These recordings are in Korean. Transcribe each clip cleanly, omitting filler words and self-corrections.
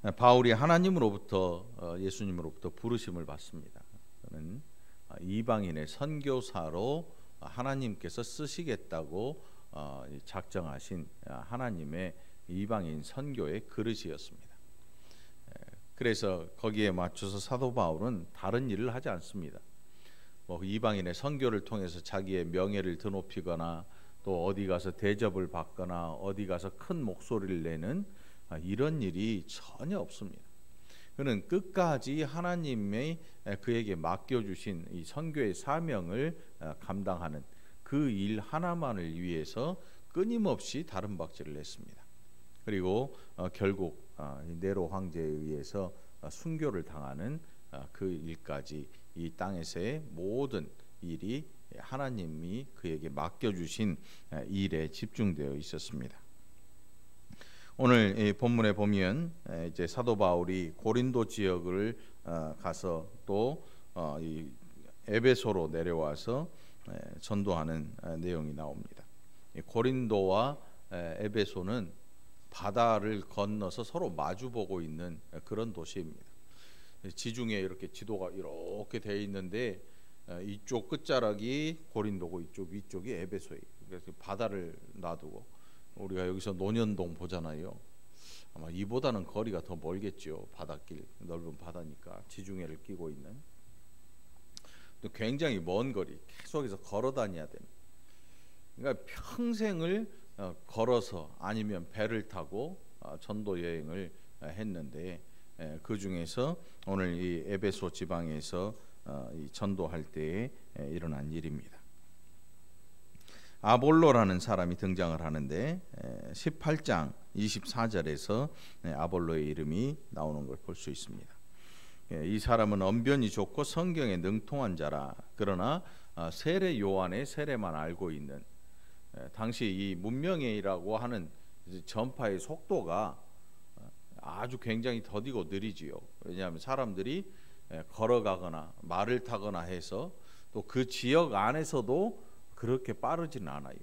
바울이 하나님으로부터 예수님으로부터 부르심을 받습니다. 그는 이방인의 선교사로 하나님께서 쓰시겠다고 작정하신 하나님의 이방인 선교의 그릇이었습니다. 그래서 거기에 맞춰서 사도 바울은 다른 일을 하지 않습니다. 이방인의 선교를 통해서 자기의 명예를 드높이거나 또 어디 가서 대접을 받거나 어디 가서 큰 목소리를 내는 이런 일이 전혀 없습니다. 그는 끝까지 하나님의 그에게 맡겨주신 이 선교의 사명을 감당하는 그 일 하나만을 위해서 끊임없이 다름박질을 했습니다. 그리고 결국 네로 황제에 의해서 순교를 당하는 그 일까지 이 땅에서의 모든 일이 하나님이 그에게 맡겨주신 일에 집중되어 있었습니다. 오늘 이 본문에 보면 이제 사도 바울이 고린도 지역을 가서 또 이 에베소로 내려와서 전도하는 내용이 나옵니다. 고린도와 에베소는 바다를 건너서 서로 마주보고 있는 그런 도시입니다. 지중해 이렇게 지도가 이렇게 돼 있는데 이쪽 끝자락이 고린도고 이쪽 위쪽이 에베소예요. 그래서 바다를 놔두고 우리가 여기서 논현동 보잖아요. 아마 이보다는 거리가 더 멀겠죠. 바닷길 넓은 바다니까 지중해를 끼고 있는. 또 굉장히 먼 거리 계속해서 걸어 다녀야 됩니다. 그러니까 평생을 걸어서 아니면 배를 타고 전도 여행을 했는데 그 중에서 오늘 이 에베소 지방에서 이 전도할 때에 일어난 일입니다. 아볼로라는 사람이 등장을 하는데 18장 24절에서 아볼로의 이름이 나오는 걸 볼 수 있습니다. 이 사람은 언변이 좋고 성경에 능통한 자라. 그러나 세례 요한의 세례만 알고 있는, 당시 이 문명이라고 하는 전파의 속도가 아주 굉장히 더디고 느리지요. 왜냐하면 사람들이 걸어가거나 말을 타거나 해서 또 그 지역 안에서도 그렇게 빠르지는 않아요.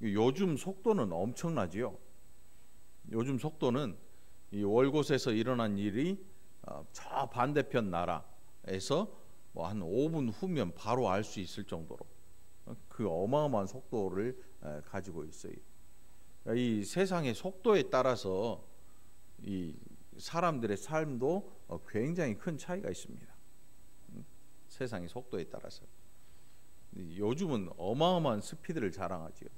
요즘 속도는 엄청나지요. 요즘 속도는 이 월곶에서 일어난 일이 저 반대편 나라에서 한 5분 후면 바로 알 수 있을 정도로 그 어마어마한 속도를 가지고 있어요. 이 세상의 속도에 따라서 이 사람들의 삶도 굉장히 큰 차이가 있습니다. 세상의 속도에 따라서 요즘은 어마어마한 스피드를 자랑하지요.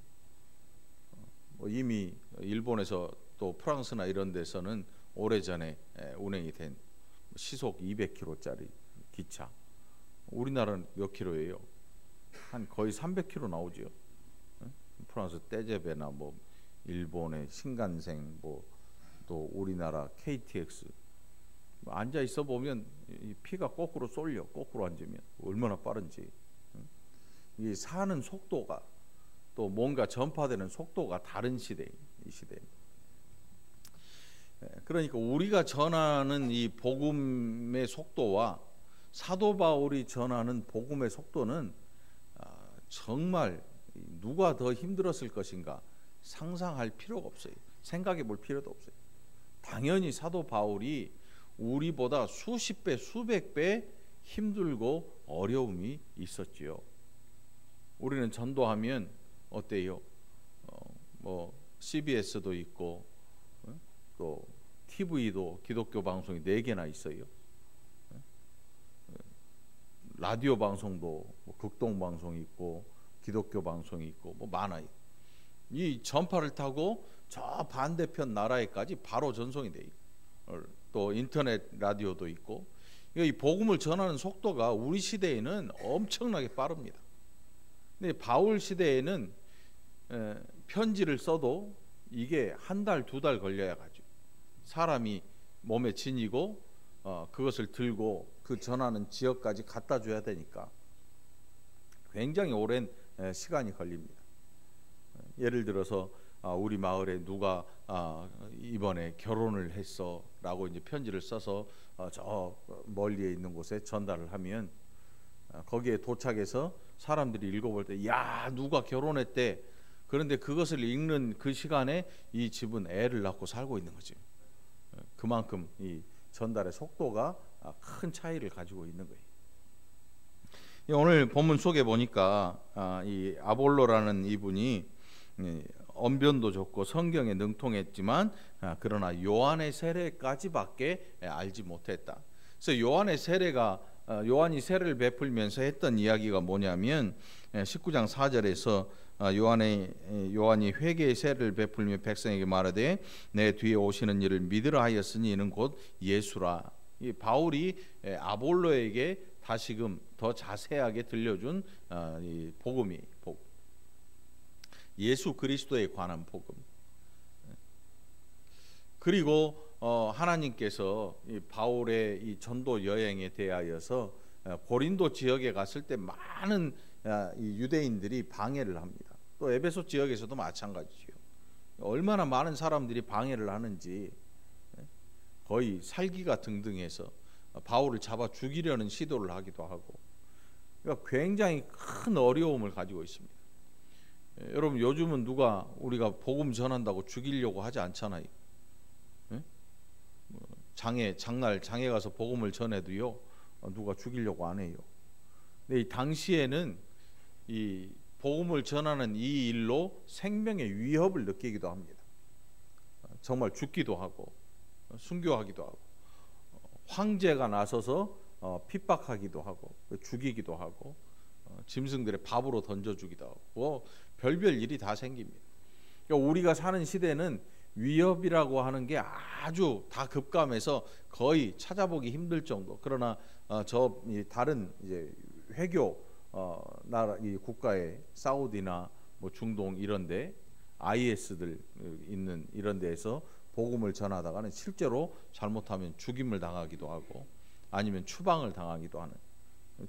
이미 일본에서 또 프랑스나 이런 데서는 오래전에 운행이 된 시속 200km짜리 기차, 우리나라는 몇 킬로예요? 한 거의 300km 나오지요. 프랑스 떼제베나 뭐 일본의 신간생 또 우리나라 KTX 앉아 있어 보면 이 피가 거꾸로 쏠려. 거꾸로 앉으면 얼마나 빠른지. 이 사는 속도가 또 뭔가 전파되는 속도가 다른 시대인 이 시대. 그러니까 우리가 전하는 이 복음의 속도와 사도 바울이 전하는 복음의 속도는 정말 누가 더 힘들었을 것인가 상상할 필요가 없어요. 생각해 볼 필요도 없어요. 당연히 사도 바울이 우리보다 수십 배, 수백 배 힘들고 어려움이 있었지요. 우리는 전도하면 어때요? CBS도 있고 또 TV도 기독교 방송이 4개나 있어요. 라디오 방송도 극동 방송이 있고 기독교 방송이 있고 많아요. 이 전파를 타고 저 반대편 나라에까지 바로 전송이 돼요. 또 인터넷 라디오도 있고 이 복음을 전하는 속도가 우리 시대에는 엄청나게 빠릅니다. 근데 바울 시대에는 편지를 써도 이게 한 달, 2달 걸려야 가죠. 사람이 몸에 지니고 그것을 들고 그 전하는 지역까지 갖다 줘야 되니까 굉장히 오랜 시간이 걸립니다. 예를 들어서 우리 마을에 누가 이번에 결혼을 했어 라고 이제 편지를 써서 저 멀리에 있는 곳에 전달을 하면 거기에 도착해서 사람들이 읽어볼 때 야 누가 결혼했대. 그런데 그것을 읽는 그 시간에 이 집은 애를 낳고 살고 있는 거죠. 그만큼 이 전달의 속도가 큰 차이를 가지고 있는 거예요. 오늘 본문 속에 보니까 이 아볼로라는 이분이 언변도 좋고 성경에 능통했지만 그러나 요한의 세례까지밖에 알지 못했다. 그래서 요한이 세례를 베풀면서 했던 이야기가 뭐냐면 19장 4절에서 요한이 회개의 세례를 베풀며 백성에게 말하되 내 뒤에 오시는 이를 믿으라 하였으니 이는 곧 예수라. 이 바울이 아볼로에게 다시금 더 자세하게 들려준 이 복음. 예수 그리스도에 관한 복음. 그리고 하나님께서 이 바울의 이 전도 여행에 대하여서 고린도 지역에 갔을 때 많은 이 유대인들이 방해를 합니다. 또 에베소 지역에서도 마찬가지죠. 얼마나 많은 사람들이 방해를 하는지 거의 살기가 등등해서 바울을 잡아 죽이려는 시도를 하기도 하고, 그러니까 굉장히 큰 어려움을 가지고 있습니다. 여러분, 요즘은 누가 우리가 복음 전한다고 죽이려고 하지 않잖아요. 장날 장에 가서 복음을 전해도요, 누가 죽이려고 안 해요. 근데 이 당시에는 이 복음을 전하는 이 일로 생명의 위협을 느끼기도 합니다. 정말 죽기도 하고 순교하기도 하고, 황제가 나서서 핍박하기도 하고 죽이기도 하고, 짐승들의 밥으로 던져주기도 하고, 별별 일이 다 생깁니다. 그러니까 우리가 사는 시대는 위협이라고 하는 게 아주 다 급감해서 거의 찾아보기 힘들 정도. 그러나 다른 이제 외교 나라 이 국가의 사우디나 뭐 중동 이런데 IS들 있는 이런 데에서 복음을 전하다가는 실제로 잘못하면 죽임을 당하기도 하고 아니면 추방을 당하기도 하는,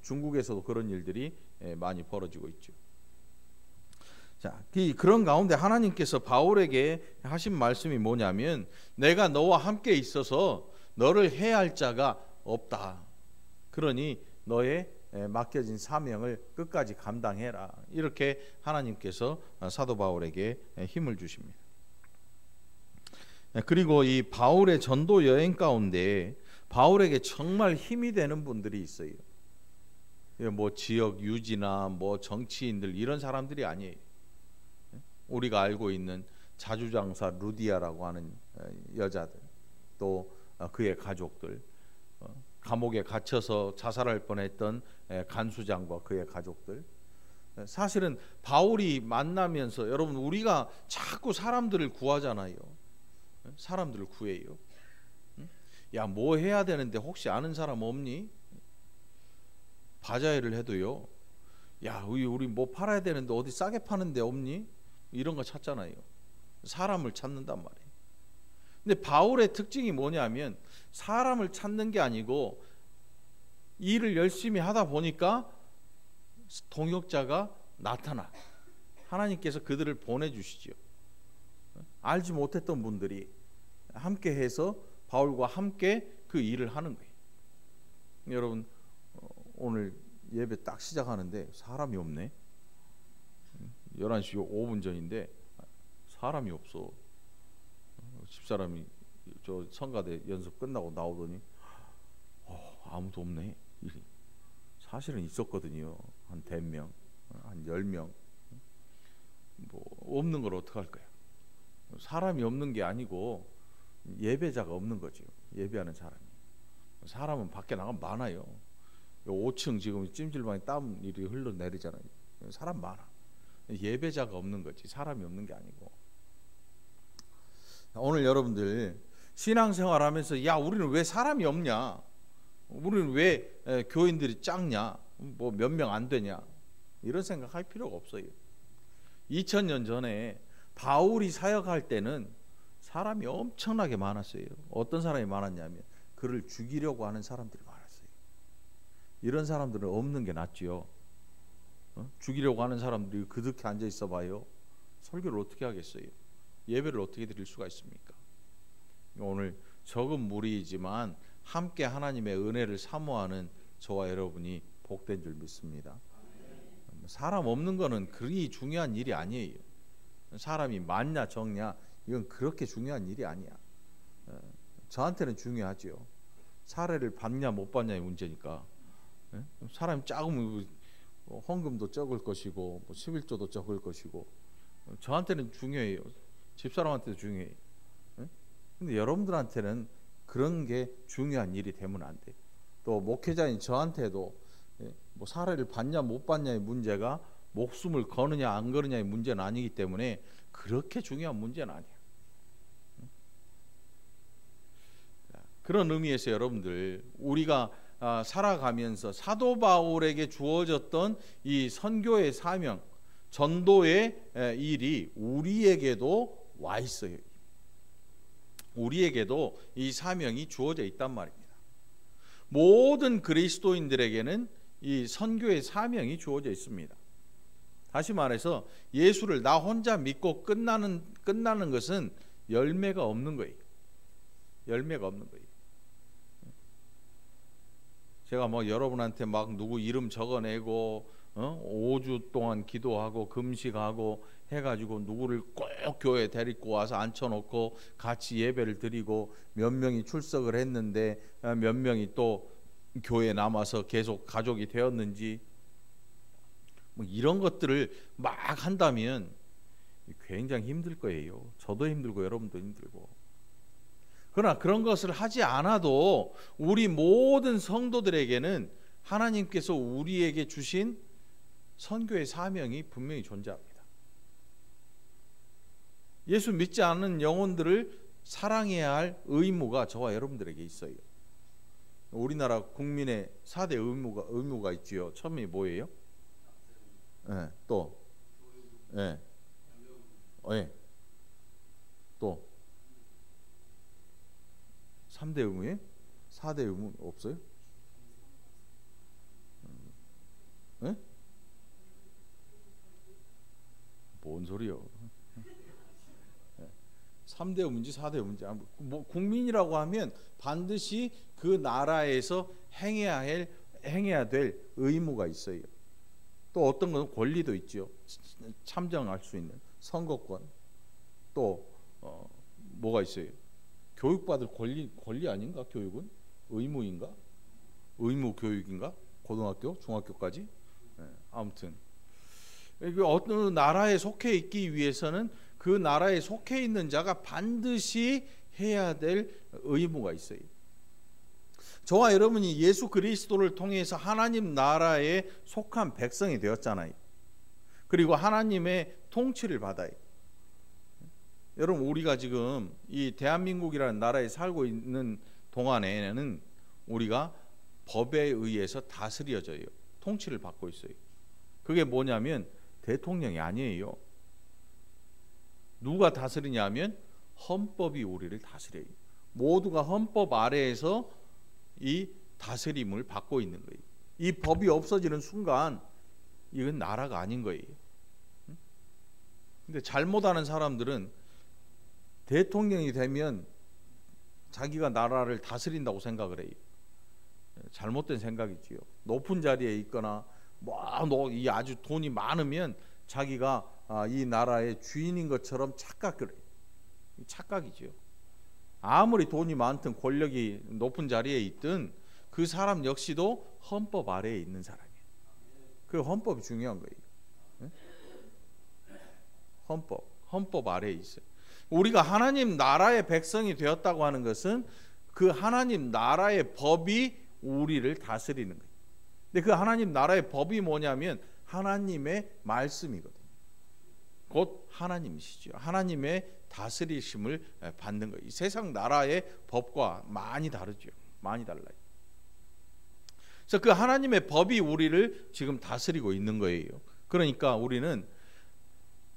중국에서도 그런 일들이 많이 벌어지고 있죠. 자, 그런 가운데 하나님께서 바울에게 하신 말씀이 뭐냐면 내가 너와 함께 있어서 너를 해할 자가 없다. 그러니 너의 맡겨진 사명을 끝까지 감당해라. 이렇게 하나님께서 사도 바울에게 힘을 주십니다. 그리고 이 바울의 전도 여행 가운데 바울에게 정말 힘이 되는 분들이 있어요. 뭐 지역 유지나 뭐 정치인들 이런 사람들이 아니에요. 우리가 알고 있는 자주장사 루디아라고 하는 여자들, 또 그의 가족들, 감옥에 갇혀서 자살할 뻔했던 간수장과 그의 가족들. 사실은 바울이 만나면서, 여러분, 우리가 자꾸 사람들을 구하잖아요. 사람들을 구해요. 야, 뭐 해야 되는데 혹시 아는 사람 없니? 바자회를 해도요, 야, 우리 뭐 팔아야 되는데 어디 싸게 파는 데 없니? 이런 거 찾잖아요. 사람을 찾는단 말이에요. 근데 바울의 특징이 뭐냐면 사람을 찾는 게 아니고 일을 열심히 하다 보니까 동역자가 나타나. 하나님께서 그들을 보내주시죠. 알지 못했던 분들이 함께 해서 바울과 함께 그 일을 하는 거예요. 여러분, 오늘 예배 딱 시작하는데 사람이 없네. 11시 5분 전인데 사람이 없어. 집사람이 저 성가대 연습 끝나고 나오더니 아무도 없네. 사실은 있었거든요. 한 100명, 한 10명. 뭐 없는 걸 어떡할 거야. 사람이 없는 게 아니고 예배자가 없는 거죠. 예배하는 사람이. 사람은 밖에 나가면 많아요. 5층 지금 찜질방에 땀 이리 흘러내리잖아요. 사람 많아. 예배자가 없는 거지, 사람이 없는 게 아니고. 오늘 여러분들 신앙생활하면서 야, 우리는 왜 사람이 없냐, 우리는 왜 교인들이 작냐, 뭐 몇 명 안 되냐, 이런 생각할 필요가 없어요. 2000년 전에 바울이 사역할 때는 사람이 엄청나게 많았어요. 어떤 사람이 많았냐면 그를 죽이려고 하는 사람들이 많았어요. 이런 사람들은 없는 게 낫지요. 죽이려고 하는 사람들이 그득히 앉아 있어 봐요. 설교를 어떻게 하겠어요? 예배를 어떻게 드릴 수가 있습니까? 오늘 적은 무리이지만 함께 하나님의 은혜를 사모하는 저와 여러분이 복된 줄 믿습니다. 사람 없는 거는 그리 중요한 일이 아니에요. 사람이 많냐 적냐 이건 그렇게 중요한 일이 아니야. 저한테는 중요하죠. 사례를 받냐 못 받냐의 문제니까. 예? 사람이 작으면 헌금도 적을 것이고 11조도 적을 것이고 저한테는 중요해요. 집사람한테도 중요해요. 예? 근데 여러분들한테는 그런 게 중요한 일이 되면 안 돼요. 또 목회자인 저한테도 뭐 사례를 받냐 못 받냐의 문제가 목숨을 거느냐 안 거느냐의 문제는 아니기 때문에 그렇게 중요한 문제는 아니에요. 그런 의미에서 여러분들 우리가 살아가면서 사도 바울에게 주어졌던 이 선교의 사명, 전도의 일이 우리에게도 와 있어요. 우리에게도 이 사명이 주어져 있단 말입니다. 모든 그리스도인들에게는 이 선교의 사명이 주어져 있습니다. 다시 말해서 예수를 나 혼자 믿고 끝나는 것은 열매가 없는 거예요. 열매가 없는 거예요. 제가 뭐 여러분한테 막 누구 이름 적어내고 5주 동안 기도하고 금식하고 해가지고 누구를 꼭 교회에 데리고 와서 앉혀놓고 같이 예배를 드리고 몇 명이 출석을 했는데 몇 명이 또 교회에 남아서 계속 가족이 되었는지 뭐 이런 것들을 막 한다면 굉장히 힘들 거예요. 저도 힘들고 여러분도 힘들고. 그러나 그런 것을 하지 않아도 우리 모든 성도들에게는 하나님께서 우리에게 주신 선교의 사명이 분명히 존재합니다. 예수 믿지 않는 영혼들을 사랑해야 할 의무가 저와 여러분들에게 있어요. 우리나라 국민의 4대 의무가 있지요. 처음이 뭐예요? 네, 또, 네, 네, 또 3대 의무에 4대 의무 없어요? 네? 뭔 소리요? 3대 의무인지 4대 의무인지 뭐 국민이라고 하면 반드시 그 나라에서 행해야 될 의무가 있어요. 또 어떤 건 권리도 있죠. 참정할 수 있는 선거권. 또 뭐가 있어요? 교육받을 권리 아닌가? 교육은 의무인가? 의무 교육인가? 고등학교, 중학교까지? 네, 아무튼 어떤 나라에 속해 있기 위해서는 그 나라에 속해 있는 자가 반드시 해야 될 의무가 있어요. 저와 여러분이 예수 그리스도를 통해서 하나님 나라에 속한 백성이 되었잖아요. 그리고 하나님의 통치를 받아요. 여러분 우리가 지금 이 대한민국이라는 나라에 살고 있는 동안에는 우리가 법에 의해서 다스려져요. 통치를 받고 있어요. 그게 뭐냐면 대통령이 아니에요. 누가 다스리냐면 헌법이 우리를 다스려요. 모두가 헌법 아래에서 이 다스림을 받고 있는 거예요. 이 법이 없어지는 순간 이건 나라가 아닌 거예요. 근데 잘못하는 사람들은 대통령이 되면 자기가 나라를 다스린다고 생각을 해요. 잘못된 생각이지요. 높은 자리에 있거나 이 아주 돈이 많으면 자기가 이 나라의 주인인 것처럼 착각을 해요. 착각이지요. 아무리 돈이 많든 권력이 높은 자리에 있든 그 사람 역시도 헌법 아래에 있는 사람이에요. 그 헌법이 중요한 거예요. 헌법 아래에 있어요. 우리가 하나님 나라의 백성이 되었다고 하는 것은 그 하나님 나라의 법이 우리를 다스리는 거예요. 근데 그 하나님 나라의 법이 뭐냐면 하나님의 말씀이거든요. 곧 하나님이시죠. 하나님의 다스리심을 받는 거예요. 세상 나라의 법과 많이 다르죠. 많이 달라요. 그래서 그 하나님의 법이 우리를 지금 다스리고 있는 거예요. 그러니까 우리는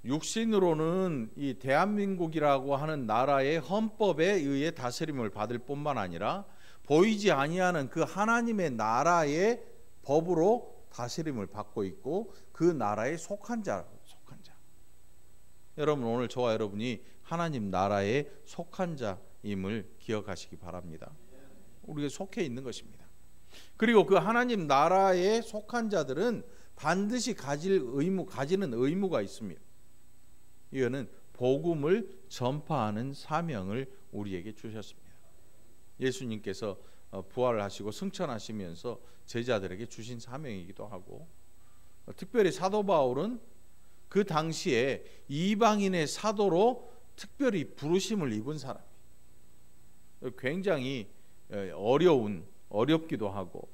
육신으로는 이 대한민국이라고 하는 나라의 헌법에 의해 다스림을 받을 뿐만 아니라 보이지 아니하는 그 하나님의 나라의 법으로 다스림을 받고 있고 그 나라에 속한 자. 여러분 오늘 저와 여러분이 하나님 나라에 속한 자임을 기억하시기 바랍니다. 우리가 속해 있는 것입니다. 그리고 그 하나님 나라에 속한 자들은 반드시 가지는 의무가 있습니다. 이거는 복음을 전파하는 사명을 우리에게 주셨습니다. 예수님께서 부활하시고 승천하시면서 제자들에게 주신 사명이기도 하고, 특별히 사도 바울은 그 당시에 이방인의 사도로 특별히 부르심을 입은 사람이에요. 굉장히 어렵기도 하고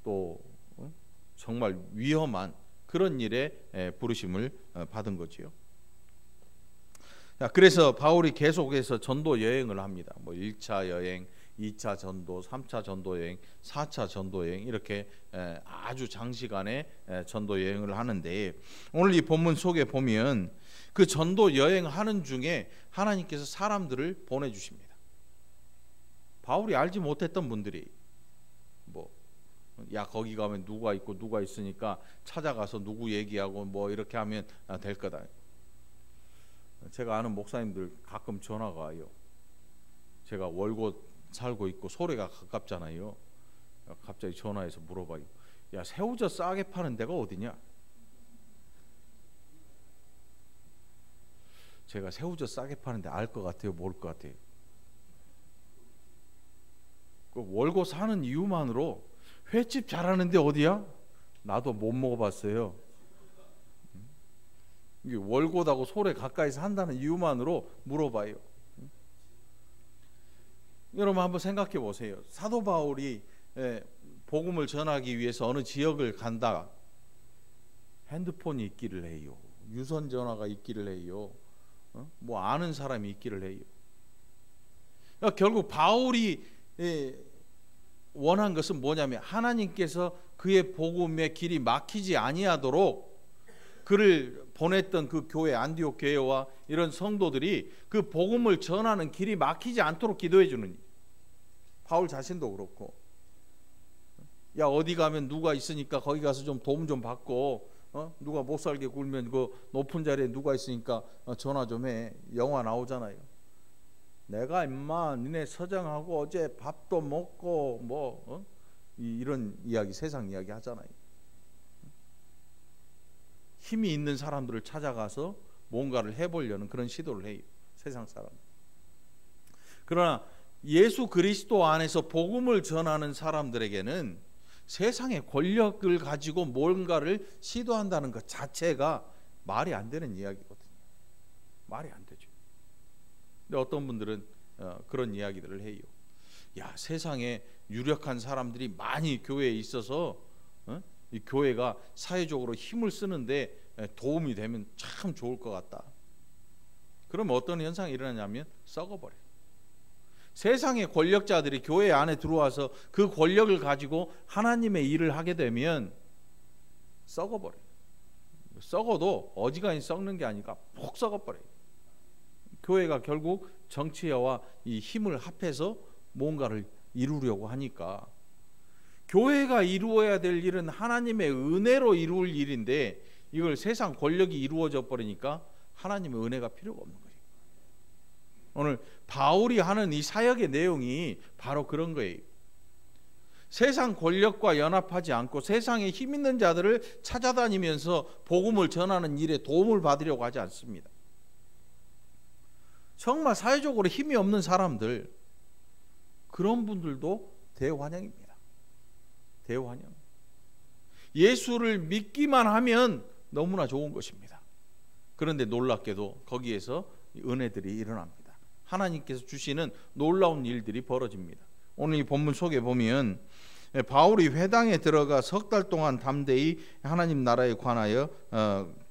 또 정말 위험한 그런 일에 부르심을 받은 거지요. 그래서 바울이 계속해서 전도 여행을 합니다. 1차 여행, 2차 전도, 3차 전도 여행, 4차 전도 여행, 이렇게 아주 장시간의 전도 여행을 하는데, 오늘 이 본문 속에 보면 그 전도 여행하는 중에 하나님께서 사람들을 보내주십니다. 바울이 알지 못했던 분들이 거기 가면 누가 있고 누가 있으니까 찾아가서 누구 얘기하고 이렇게 하면 될 거다. 제가 아는 목사님들 가끔 전화가 와요. 제가 월곶 살고 있고 소래가 가깝잖아요. 갑자기 전화해서 물어봐요. 야, 새우젓 싸게 파는 데가 어디냐? 제가 새우젓 싸게 파는데 알 것 같아요, 모를 것 같아요? 그 월곶 사는 이유만으로 횟집 잘하는데 어디야? 나도 못 먹어봤어요. 월곶하고 소래 가까이 산다는 이유만으로 물어봐요. 여러분 한번 생각해 보세요. 사도 바울이 복음을 전하기 위해서 어느 지역을 간다. 핸드폰이 있기를 해요. 유선 전화가 있기를 해요. 아는 사람이 있기를 해요. 그러니까 결국 바울이 원한 것은 뭐냐면, 하나님께서 그의 복음의 길이 막히지 아니하도록 그를 보냈던 그 교회, 안디옥 교회와 이런 성도들이 그 복음을 전하는 길이 막히지 않도록 기도해 주는 일. 바울 자신도 그렇고, 야, 어디 가면 누가 있으니까 거기 가서 좀 도움 좀 받고, 누가 못 살게 굴면 그 높은 자리에 누가 있으니까 전화 좀 해. 영화 나오잖아요. 내가 임마 니네 서장하고 어제 밥도 먹고 이런 이야기, 세상 이야기 하잖아요. 힘이 있는 사람들을 찾아가서 뭔가를 해보려는 그런 시도를 해요, 세상 사람. 그러나 예수 그리스도 안에서 복음을 전하는 사람들에게는 세상의 권력을 가지고 뭔가를 시도한다는 것 자체가 말이 안 되는 이야기거든요. 말이 안 되죠. 근데 어떤 분들은 그런 이야기들을 해요. 야, 세상에 유력한 사람들이 많이 교회에 있어서 이 교회가 사회적으로 힘을 쓰는데 도움이 되면 참 좋을 것 같다. 그러면 어떤 현상이 일어나냐면 썩어버려요. 세상의 권력자들이 교회 안에 들어와서 그 권력을 가지고 하나님의 일을 하게 되면 썩어버려요. 썩어도 어지간히 썩는 게 아니라 푹 썩어버려요. 교회가 결국 정치와 이 힘을 합해서 뭔가를 이루려고 하니까, 교회가 이루어야 될 일은 하나님의 은혜로 이루을 일인데 이걸 세상 권력이 이루어져 버리니까 하나님의 은혜가 필요가 없는 거예요. 오늘 바울이 하는 이 사역의 내용이 바로 그런 거예요. 세상 권력과 연합하지 않고 세상에 힘 있는 자들을 찾아다니면서 복음을 전하는 일에 도움을 받으려고 하지 않습니다. 정말 사회적으로 힘이 없는 사람들, 그런 분들도 대환영입니다. 대환영. 예수를 믿기만 하면 너무나 좋은 것입니다. 그런데 놀랍게도 거기에서 은혜들이 일어납니다. 하나님께서 주시는 놀라운 일들이 벌어집니다. 오늘 이 본문 속에 보면 바울이 회당에 들어가 석 달 동안 담대히 하나님 나라에 관하여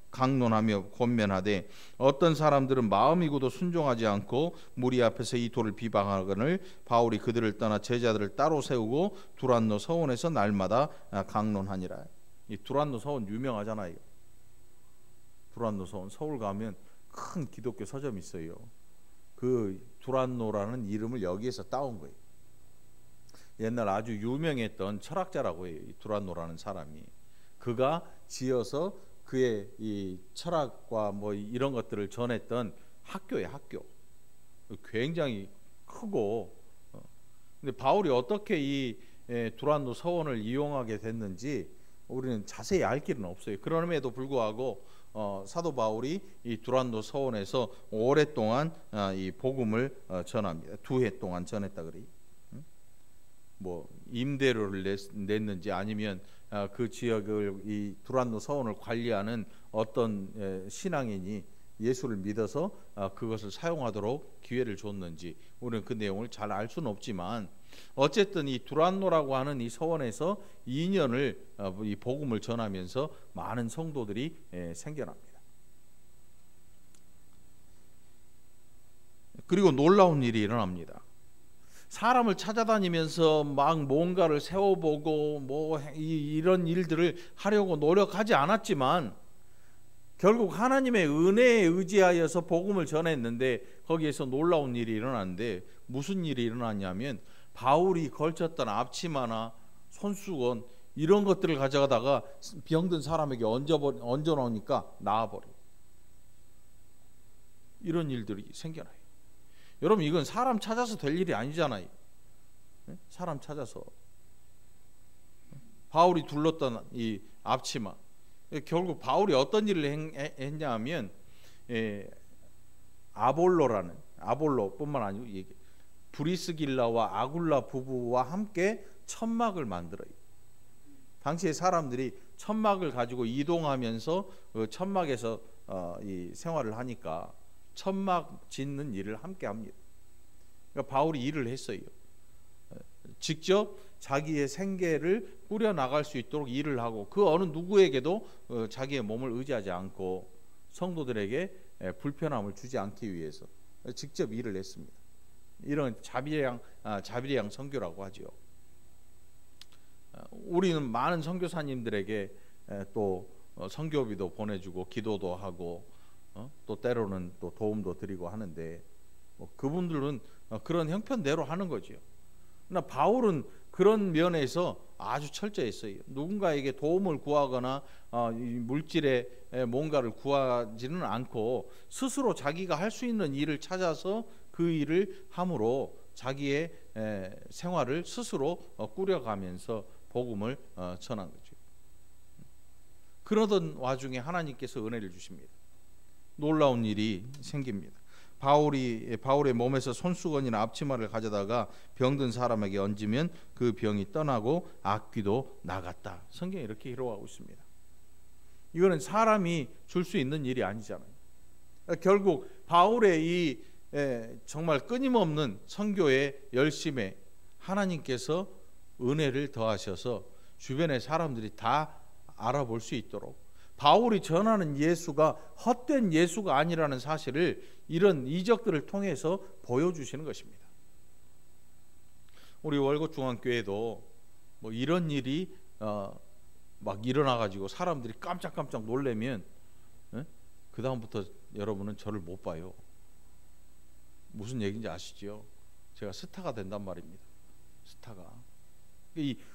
강론하며 권면하되, 어떤 사람들은 마음이 굳어 순종하지 않고 무리 앞에서 이 돌을 비방하거늘 바울이 그들을 떠나 제자들을 따로 세우고 두란노 서원에서 날마다 강론하니라. 이 두란노 서원 유명하잖아요. 두란노 서원, 서울 가면 큰 기독교 서점이 있어요. 그 두란노라는 이름을 여기에서 따온 거예요. 옛날 아주 유명했던 철학자라고 해요, 이 두란노라는 사람이. 그가 지어서 그의 이 철학과 이런 것들을 전했던 학교예요, 학교. 굉장히 크고. 근데 바울이 어떻게 이 두란노 서원을 이용하게 됐는지 우리는 자세히 알 길은 없어요. 그럼에도 불구하고 사도 바울이 이 두란노 서원에서 오랫동안 이 복음을 전합니다. 2해 동안 전했다 그래요. 뭐 임대료를 냈는지 아니면 그 지역을 이 두란노 서원을 관리하는 어떤 신앙인이 예수를 믿어서 그것을 사용하도록 기회를 줬는지 우리는 그 내용을 잘 알 수는 없지만 어쨌든 이 두란노라고 하는 이 서원에서 2년을 이 복음을 전하면서 많은 성도들이 생겨납니다. 그리고 놀라운 일이 일어납니다. 사람을 찾아다니면서 막 뭔가를 세워보고 뭐 이런 일들을 하려고 노력하지 않았지만 결국 하나님의 은혜에 의지하여서 복음을 전했는데 거기에서 놀라운 일이 일어났는데 무슨 일이 일어났냐면 바울이 걸쳤던 앞치마나 손수건 이런 것들을 가져가다가 병든 사람에게 얹어놓으니까 나아버려. 이런 일들이 생겨나요. 여러분 이건 사람 찾아서 될 일이 아니잖아요. 사람 찾아서 바울이 둘렀던 이 앞치마 결국 바울이 어떤 일을 했냐면 아볼로뿐만 아니고 브리스길라와 아굴라 부부와 함께 천막을 만들어요. 당시에 사람들이 천막을 가지고 이동하면서 그 천막에서 이 생활을 하니까 천막 짓는 일을 함께 합니다. 그러니까 바울이 일을 했어요. 직접 자기의 생계를 꾸려 나갈 수 있도록 일을 하고 그 어느 누구에게도 자기의 몸을 의지하지 않고 성도들에게 불편함을 주지 않기 위해서 직접 일을 했습니다. 이런 자비량 선교라고 하죠. 우리는 많은 선교사님들에게 또 선교비도 보내주고 기도도 하고 또 때로는 또 도움도 드리고 하는데 그분들은 그런 형편대로 하는 거죠. 그러나 바울은 그런 면에서 아주 철저했어요. 누군가에게 도움을 구하거나 물질에 뭔가를 구하지는 않고 스스로 자기가 할 수 있는 일을 찾아서 그 일을 함으로 자기의 생활을 스스로 꾸려가면서 복음을 전한 거죠. 그러던 와중에 하나님께서 은혜를 주십니다. 놀라운 일이 생깁니다. 바울의 몸에서 손수건이나 앞치마를 가져다가 병든 사람에게 얹으면 그 병이 떠나고 악귀도 나갔다. 성경에 이렇게 기록하고 있습니다. 이거는 사람이 줄 수 있는 일이 아니잖아요. 결국 바울의 이 정말 끊임없는 선교의 열심에 하나님께서 은혜를 더하셔서 주변의 사람들이 다 알아볼 수 있도록 바울이 전하는 예수가 헛된 예수가 아니라는 사실을 이런 이적들을 통해서 보여주시는 것입니다. 우리 월곶중앙교회도 뭐 이런 일이 막 일어나가지고 사람들이 깜짝깜짝 놀래면 그 다음부터 여러분은 저를 못 봐요. 무슨 얘기인지 아시죠? 제가 스타가 된단 말입니다. 스타가.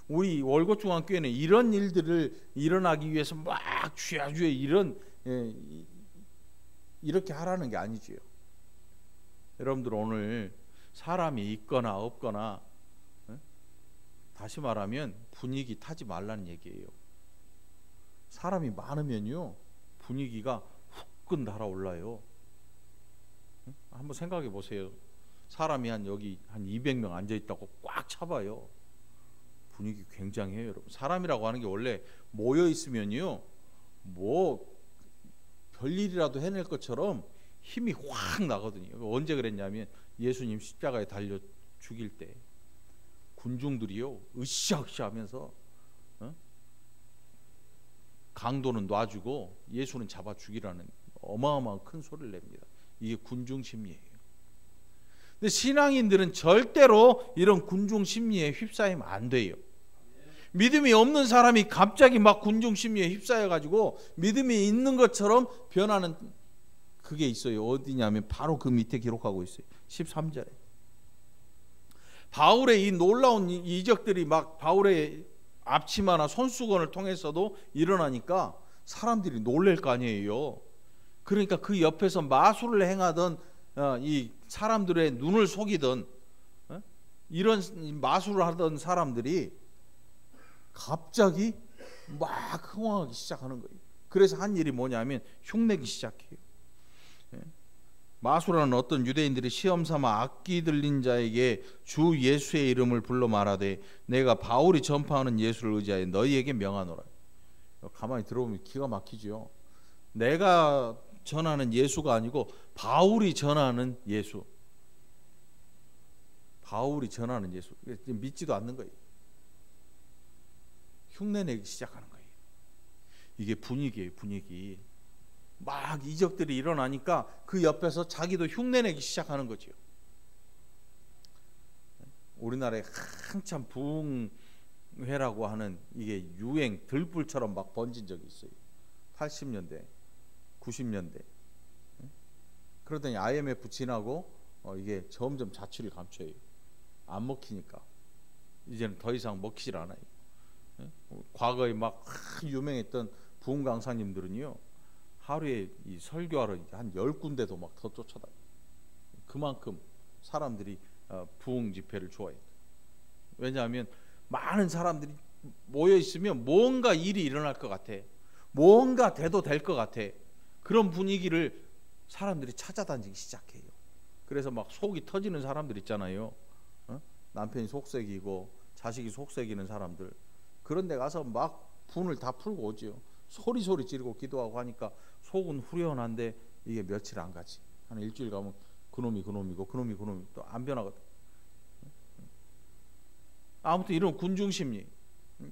우리 월곶중앙교회는 이런 일들을 일어나기 위해서 막 주야주야 이렇게 하라는 게 아니지요. 여러분들 오늘 사람이 있거나 없거나 다시 말하면 분위기 타지 말라는 얘기예요. 사람이 많으면요 분위기가 후끈 달아올라요. 한번 생각해 보세요. 사람이 여기 한 200명 앉아 있다고 꽉 차봐요. 분위기 굉장해요, 여러분. 사람이라고 하는 게 원래 모여 있으면요, 뭐 별일이라도 해낼 것처럼 힘이 확 나거든요. 언제 그랬냐면 예수님 십자가에 달려 죽일 때 군중들이요 으쌰으쌰하면서 강도는 놔주고 예수는 잡아 죽이라는 어마어마한 큰 소리를 냅니다. 이게 군중 심리예요. 근데 신앙인들은 절대로 이런 군중 심리에 휩싸이면 안 돼요. 믿음이 없는 사람이 갑자기 막 군중 심리에 휩싸여 가지고 믿음이 있는 것처럼 변하는 그게 있어요. 어디냐면 바로 그 밑에 기록하고 있어요. 13절에 바울의 이 놀라운 이적들이 막 바울의 앞치마나 손수건을 통해서도 일어나니까 사람들이 놀랄 거 아니에요. 그러니까 그 옆에서 마술을 행하던 이 사람들의 눈을 속이던 이런 마술을 하던 사람들이 갑자기 막 흥황하기 시작하는 거예요. 그래서 한 일이 뭐냐면 흉내기 시작해요. 마수라는 어떤 유대인들이 시험 삼아 악기 들린 자에게 주 예수의 이름을 불러 말하되 내가 바울이 전파하는 예수를 의지하여 너희에게 명하노라. 가만히 들어보면 기가 막히죠. 내가 전하는 예수가 아니고 바울이 전하는 예수. 바울이 전하는 예수. 믿지도 않는 거예요. 흉내내기 시작하는 거예요. 이게 분위기예요, 분위기. 막 이적들이 일어나니까 그 옆에서 자기도 흉내내기 시작하는 거죠. 우리나라에 한참 부흥회라고 하는 이게 유행 들불처럼 막 번진 적이 있어요. 80년대, 90년대. 그러더니 IMF 지나고 이게 점점 자취를 감춰요. 안 먹히니까 이제는 더 이상 먹히질 않아요. 과거에 막 유명했던 부흥 강사님들은요, 하루에 이 설교하러 한 10군데도 막 더 쫓아다녀요. 그만큼 사람들이 부흥 집회를 좋아해요. 왜냐하면 많은 사람들이 모여 있으면 뭔가 일이 일어날 것 같아. 뭔가 돼도 될 것 같아. 그런 분위기를 사람들이 찾아다니기 시작해요. 그래서 막 속이 터지는 사람들 있잖아요. 남편이 속색이고 자식이 속색이는 사람들. 그런 데 가서 막 분을 다 풀고 오지요. 소리 지르고 기도하고 하니까 속은 후련한데 이게 며칠 안 가지. 한 일주일 가면 그놈이 그놈이고 그놈이 또 안 변하거든. 아무튼 이런 군중심리,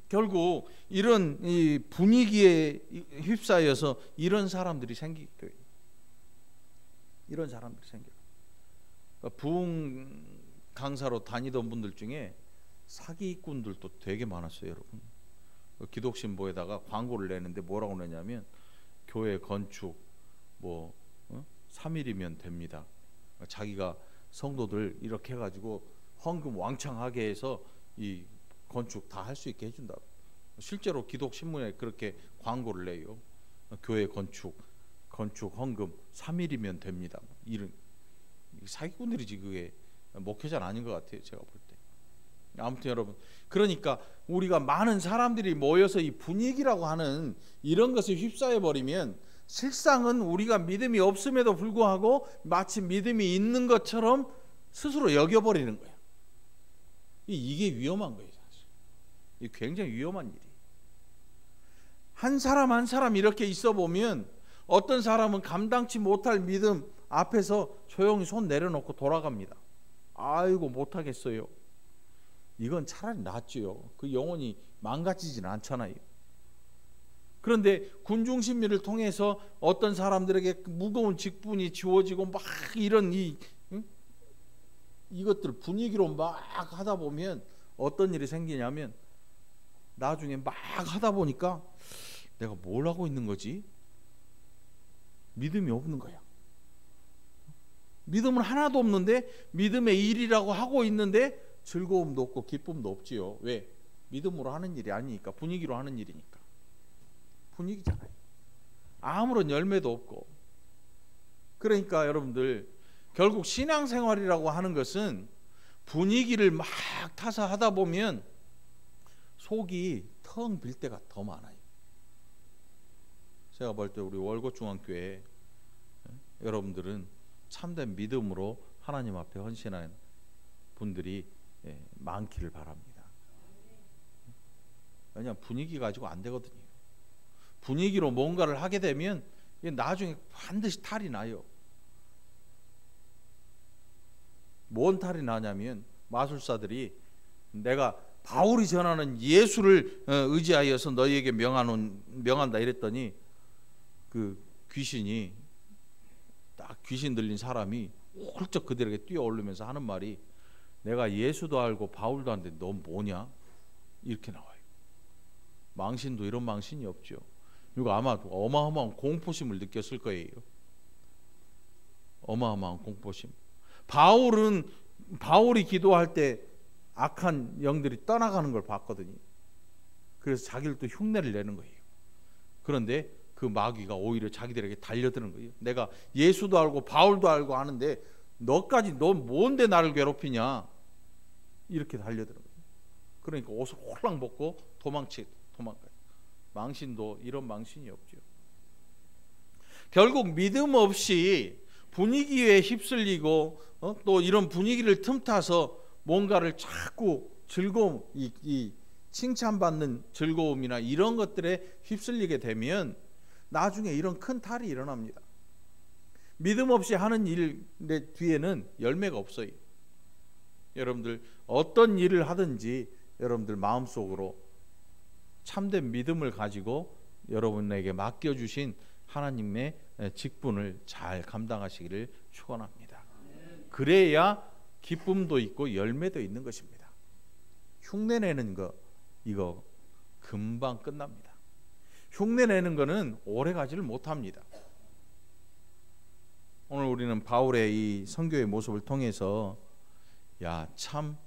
결국 이런 이 분위기에 휩싸여서 이런 사람들이 생기게 돼요. 이런 사람들이 생겨요. 그러니까 부흥 강사로 다니던 분들 중에 사기꾼들도 되게 많았어요, 여러분. 기독신보에다가 광고를 내는데 뭐라고 내냐면 교회 건축 3일이면 됩니다. 자기가 성도들 이렇게 해가지고 헌금 왕창하게 해서 이 건축 다 할 수 있게 해준다. 실제로 기독신문에 그렇게 광고를 내요. 교회 건축 헌금 3일이면 됩니다. 이런 사기꾼들이지. 그게 목회자는 아닌 것 같아요, 제가 볼 때. 아무튼 여러분, 그러니까 우리가 많은 사람들이 모여서 이 분위기라고 하는 이런 것에 휩싸여 버리면 실상은 우리가 믿음이 없음에도 불구하고 마치 믿음이 있는 것처럼 스스로 여겨버리는 거야. 이게 위험한 거예요, 사실. 이게 굉장히 위험한 일이에요. 한 사람 한 사람 이렇게 있어 보면 어떤 사람은 감당치 못할 믿음 앞에서 조용히 손 내려놓고 돌아갑니다. 아이고 못하겠어요. 이건 차라리 낫지요. 그 영혼이 망가지진 않잖아요. 그런데 군중심리를 통해서 어떤 사람들에게 무거운 직분이 주어지고 막 이런 이것들 분위기로 막 하다 보면 어떤 일이 생기냐면 나중에 막 하다 보니까 내가 뭘 하고 있는 거지? 믿음이 없는 거야. 믿음은 하나도 없는데 믿음의 일이라고 하고 있는데 즐거움도 없고 기쁨도 없지요. 왜? 믿음으로 하는 일이 아니니까. 분위기로 하는 일이니까. 분위기잖아요. 아무런 열매도 없고. 그러니까 여러분들, 결국 신앙생활이라고 하는 것은 분위기를 막 타서 하다 보면 속이 텅 빌 때가 더 많아요. 제가 볼 때 우리 월곶중앙교회 여러분들은 참된 믿음으로 하나님 앞에 헌신하는 분들이 많기를 바랍니다. 왜냐하면 분위기 가지고 안 되거든요. 분위기로 뭔가를 하게 되면 나중에 반드시 탈이 나요. 뭔 탈이 나냐면 마술사들이 내가 바울이 전하는 예수를 의지하여서 너희에게 명한다 이랬더니 그 귀신이 딱 귀신 들린 사람이 훌쩍 그들에게 뛰어오르면서 하는 말이 내가 예수도 알고 바울도 아는데 너 뭐냐? 이렇게 나와요. 망신도 이런 망신이 없죠. 그리고 아마 어마어마한 공포심을 느꼈을 거예요. 어마어마한 공포심. 바울이 기도할 때 악한 영들이 떠나가는 걸 봤거든요. 그래서 자기를 또 흉내를 내는 거예요. 그런데 그 마귀가 오히려 자기들에게 달려드는 거예요. 내가 예수도 알고 바울도 알고 아는데 너 뭔데 나를 괴롭히냐? 이렇게 달려드는 거예요. 그러니까 옷을 홀랑 벗고 도망가요. 망신도 이런 망신이 없죠. 결국 믿음 없이 분위기에 휩쓸리고 또 이런 분위기를 틈타서 뭔가를 자꾸 즐거움, 이 칭찬받는 즐거움이나 이런 것들에 휩쓸리게 되면 나중에 이런 큰 탈이 일어납니다. 믿음 없이 하는 일의 뒤에는 열매가 없어요. 여러분들 어떤 일을 하든지 여러분들 마음속으로 참된 믿음을 가지고 여러분에게 맡겨주신 하나님의 직분을 잘 감당하시기를 축원합니다. 그래야 기쁨도 있고 열매도 있는 것입니다. 흉내내는 거 이거 금방 끝납니다. 흉내내는 거는 오래 가지를 못합니다. 오늘 우리는 바울의 이 선교의 모습을 통해서 참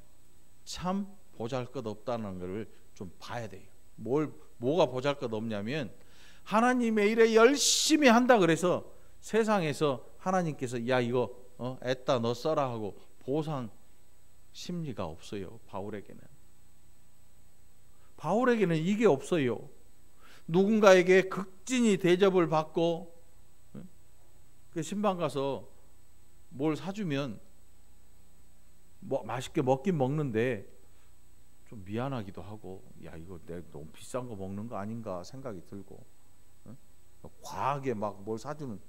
보잘것없다는 것을 좀 봐야 돼요. 뭐가 보잘것없냐면 하나님의 일에 열심히 한다 그래서 세상에서 하나님께서 이거 애따 너 써라 하고 보상 심리가 없어요. 바울에게는 이게 없어요. 누군가에게 극진히 대접을 받고 그 신방 가서 뭘 사주면 맛있게 먹긴 먹는데 좀 미안하기도 하고 이거 내가 너무 비싼 거 먹는 거 아닌가 생각이 들고 과하게 막 뭘 사주는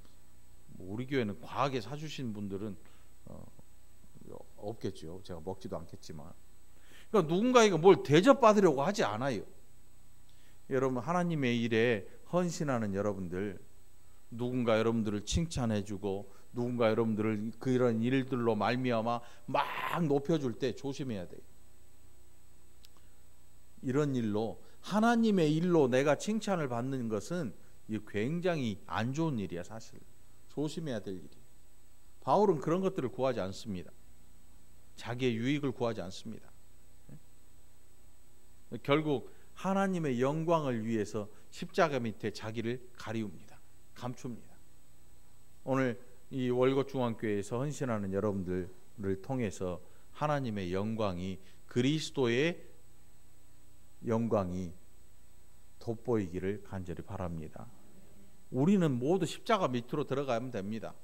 우리 교회는 과하게 사주신 분들은 없겠죠. 제가 먹지도 않겠지만 그러니까 누군가에게 뭘 대접받으려고 하지 않아요. 여러분 하나님의 일에 헌신하는 여러분들 누군가 여러분들을 칭찬해주고 누군가 여러분들을 그런 일들로 말미암아 막 높여줄 때 조심해야 돼요. 이런 일로 하나님의 일로 내가 칭찬을 받는 것은 굉장히 안 좋은 일이야. 사실 조심해야 될 일이에요. 바울은 그런 것들을 구하지 않습니다. 자기의 유익을 구하지 않습니다. 결국 하나님의 영광을 위해서 십자가 밑에 자기를 가리웁니다. 감춥니다. 오늘 이 월곶중앙교회에서 헌신하는 여러분들을 통해서 하나님의 영광이 그리스도의 영광이 돋보이기를 간절히 바랍니다. 우리는 모두 십자가 밑으로 들어가면 됩니다.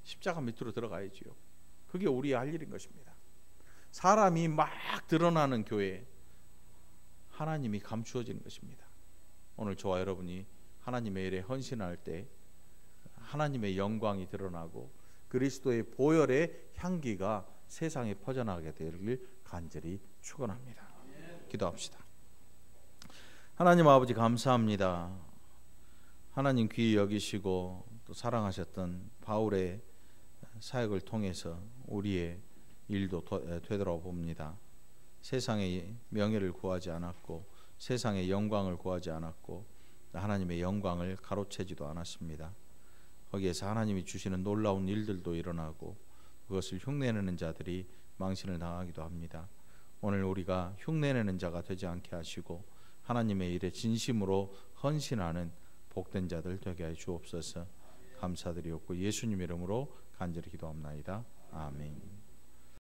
십자가 밑으로 들어가야지요. 그게 우리의 할 일인 것입니다. 사람이 막 드러나는 교회 하나님이 감추어지는 것입니다. 오늘 저와 여러분이 하나님의 일에 헌신할 때 하나님의 영광이 드러나고 그리스도의 보혈의 향기가 세상에 퍼져나가게 되기를 간절히 축원합니다. 기도합시다. 하나님 아버지 감사합니다. 하나님 귀히 여기시고 또 사랑하셨던 바울의 사역을 통해서 우리의 일도 되돌아봅니다. 세상의 명예를 구하지 않았고 세상의 영광을 구하지 않았고 하나님의 영광을 가로채지도 않았습니다. 거기에서 하나님이 주시는 놀라운 일들도 일어나고 그것을 흉내내는 자들이 망신을 당하기도 합니다. 오늘 우리가 흉내내는 자가 되지 않게 하시고 하나님의 일에 진심으로 헌신하는 복된 자들 되게 하여 주옵소서. 감사드리옵고 예수님 이름으로 간절히 기도합나이다. 아멘.